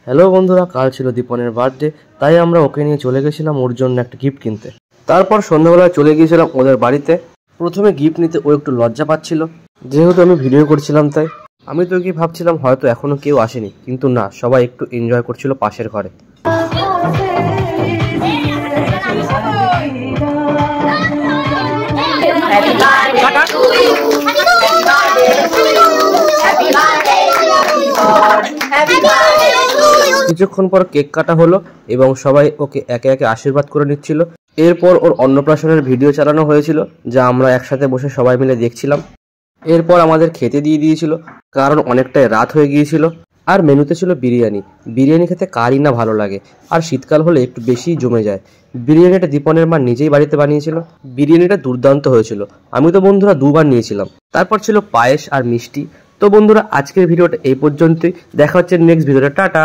Hello বন্ধুরা, কাল ছিল দীপনের বার্থডে, তাই আমরা ওকে নিয়ে চলে গেছিলাম ওর জন্য একটা গিফট কিনতে। তারপর সন্ধ্যাবেলায় চলে গিয়েছিলাম ওদের বাড়িতে। প্রথমে গিফট নিতে ও একটু লজ্জা পাচ্ছিল, যেহেতু আমি ভিডিও করছিলাম। তাই আমি তো কি ভাবছিলাম হয়তো এখনো কেউ আসেনি, কিন্তু না, সবাই একটু এনজয় করছিল পাশের ঘরে। কিছুক্ষণ পর কেক কাটা হলো এবং সবাই ওকে একে একে আশীর্বাদ করে নিচ্ছিল। এরপর ওর অন্নপ্রাশনের ভিডিও চালানো হয়েছিল, যা আমরা একসাথে বসে সবাই মিলে দেখছিলাম। এরপর আমাদের খেতে দিয়ে দিয়েছিল, কারণ অনেকটাই রাত হয়ে গিয়েছিল। আর মেনুতে ছিল বিরিয়ানি। বিরিয়ানি খেতে কারই না ভালো লাগে, আর শীতকাল হলে একটু বেশিই জমে যায়। বিরিয়ানিটা দীপনের মা নিজেই বাড়িতে বানিয়েছিল। বিরিয়ানিটা দুর্দান্ত হয়েছিল। আমি তো বন্ধুরা দুবার নিয়েছিলাম। তারপর ছিল পায়েস আর মিষ্টি। তো বন্ধুরা, আজকের ভিডিওটা এই পর্যন্তই। দেখা হচ্ছে নেক্সট ভিডিওটা। টাটা।